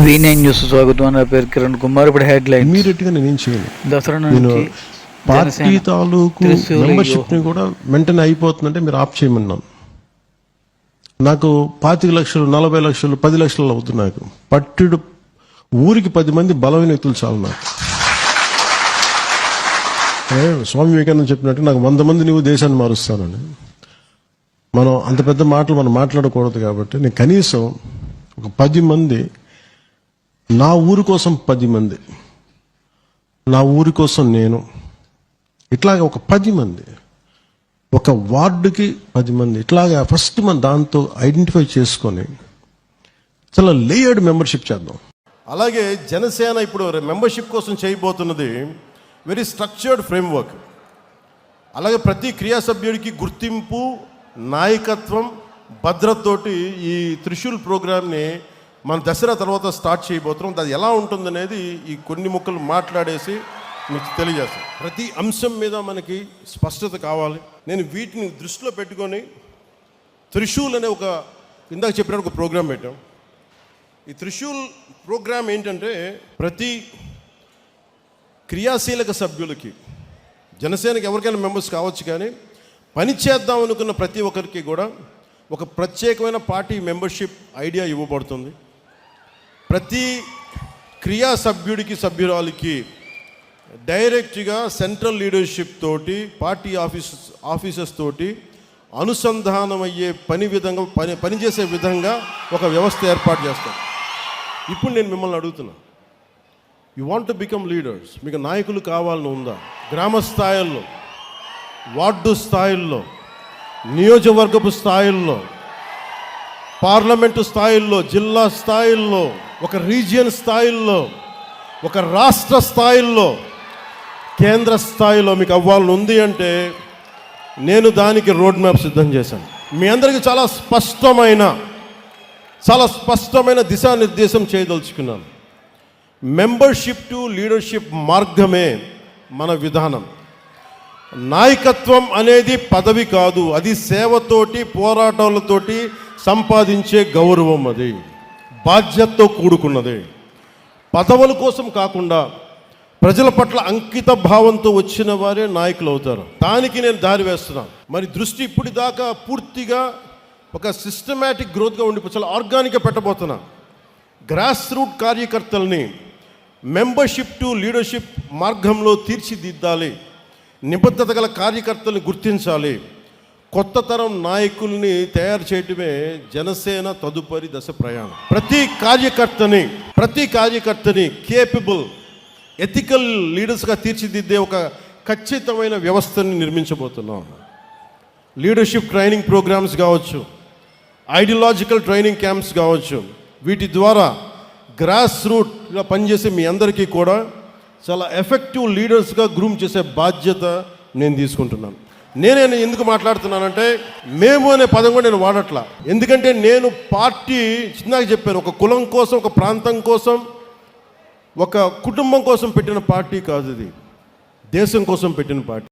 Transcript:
V9 news స్వాగతం. నా పేరు కిరణ్ కుమార్. ఇప్పుడు హెడ్ లైన్. ఇమీడియట్గా నేను చేయను. దసరా నుంచి పార్టీ తాలూకు మెంబర్షిప్ని కూడా వెంటనే అయిపోతుందంటే మీరు ఆఫ్ చేయమన్నాను. నాకు 25 లక్షలు, 40 లక్షలు, 10 లక్షలు అవుతుంది. నాకు పట్టుడు ఊరికి 10 మంది బలమైన వ్యక్తులు చాలు. నాకు స్వామి వివేకానంద చెప్పినట్టు నాకు 100 మంది నువ్వు దేశాన్ని మారుస్తానని. మనం అంత పెద్ద మాటలు మనం మాట్లాడకూడదు. కాబట్టి నేను కనీసం ఒక 10 మంది, నా ఊరి కోసం 10 మంది, నా ఊరి కోసం నేను, ఇట్లాగా ఒక 10 మంది, ఒక వార్డుకి 10 మంది, ఇట్లాగా ఫస్ట్ మనం దాంతో ఐడెంటిఫై చేసుకొని చాలా లేయర్డ్ మెంబర్షిప్ చేద్దాం. అలాగే జనసేన ఇప్పుడు మెంబర్షిప్ కోసం చేయబోతున్నది వెరీ స్ట్రక్చర్డ్ ఫ్రేమ్వర్క్. అలాగే ప్రతి క్రియా సభ్యుడికి గుర్తింపు, నాయకత్వం, భద్రతతోటి ఈ త్రిశూల్ ప్రోగ్రామ్ని మన దసరా తర్వాత స్టార్ట్ చేయబోతున్నాం. అది ఎలా ఉంటుందనేది ఈ కొన్ని ముక్కలు మాట్లాడేసి మీకు తెలియజేస్తాం. ప్రతి అంశం మీద మనకి స్పష్టత కావాలి. నేను వీటిని దృష్టిలో పెట్టుకొని త్రిశూల్ అనే ఒక ఇందాక చెప్పినట్టు ఒక ప్రోగ్రాం పెట్టాం. ఈ త్రిశూల్ ప్రోగ్రాం ఏంటంటే ప్రతి క్రియాశీలక సభ్యులకి, జనసేనకి ఎవరికైనా మెంబర్స్ కావచ్చు, కానీ పని చేద్దాం అనుకున్న ప్రతి ఒక్కరికి కూడా ఒక ప్రత్యేకమైన పార్టీ మెంబర్షిప్ ఐడియా ఇవ్వబడుతుంది. ప్రతి క్రియా సభ్యుడికి, సభ్యురాలికి డైరెక్ట్గా సెంట్రల్ లీడర్షిప్ తోటి, పార్టీ ఆఫీసర్స్ తోటి అనుసంధానమయ్యే పనిచేసే విధంగా ఒక వ్యవస్థ ఏర్పాటు చేస్తాం. ఇప్పుడు నేను మిమ్మల్ని అడుగుతున్నా, you want to become leaders, మీకు నాయకులు కావాలని ఉందా? గ్రామ స్థాయిల్లో, వార్డు స్థాయిల్లో, నియోజకవర్గపు స్థాయిల్లో, పార్లమెంటు స్థాయిల్లో, జిల్లా స్థాయిల్లో, ఒక రీజియన్ స్థాయిల్లో, ఒక రాష్ట్ర స్థాయిల్లో, కేంద్ర స్థాయిలో మీకు అవ్వాలని ఉంది అంటే నేను దానికి రోడ్ మ్యాప్ సిద్ధం చేశాను. మీ అందరికీ చాలా స్పష్టమైన దిశానిర్దేశం చేయదలుచుకున్నాను. మెంబర్షిప్ టు లీడర్షిప్ మార్గమే మన విధానం. నాయకత్వం అనేది పదవి కాదు, అది సేవతోటి, పోరాటాలతోటి సంపాదించే గౌరవం. అది బాధ్యతతో కూడుకున్నది. పదవుల కోసం కాకుండా ప్రజల పట్ల అంకిత భావంతో వచ్చిన వారే నాయకులు అవుతారు. దానికి నేను దారి వేస్తున్నాను. మరి దృష్టి ఇప్పుడు దాకా పూర్తిగా ఒక సిస్టమేటిక్ గ్రోత్గా ఉండిపో, చాలా ఆర్గానిక్గా పెట్టబోతున్నా. గ్రాస్ రూట్ కార్యకర్తల్ని మెంబర్షిప్ టు లీడర్షిప్ మార్గంలో తీర్చిదిద్దాలి. నిబద్ధత గల కార్యకర్తల్ని గుర్తించాలి. కొత్త తరం నాయకుల్ని తయారు చేయటమే జనసేన తదుపరి దశ ప్రయాణం. ప్రతి కార్యకర్తని కేపబుల్, ఎథికల్ లీడర్స్గా తీర్చిదిద్దే ఒక ఖచ్చితమైన వ్యవస్థని నిర్మించబోతున్నాం. లీడర్షిప్ ట్రైనింగ్ ప్రోగ్రామ్స్ కావచ్చు, ఐడియాలజికల్ ట్రైనింగ్ క్యాంప్స్ కావచ్చు, వీటి ద్వారా గ్రాస్ రూట్గా పనిచేసే మీ అందరికీ కూడా చాలా ఎఫెక్టివ్ లీడర్స్గా గ్రూమ్ చేసే బాధ్యత నేను తీసుకుంటున్నాను. నేనే ఎందుకు మాట్లాడుతున్నానంటే, మేము అనే పదం కూడా నేను వాడట్లా. ఎందుకంటే నేను పార్టీ చిన్నగా చెప్పాను, ఒక కులం కోసం, ఒక ప్రాంతం కోసం, ఒక కుటుంబం కోసం పెట్టిన పార్టీ కాదు. ఇది దేశం కోసం పెట్టిన పార్టీ.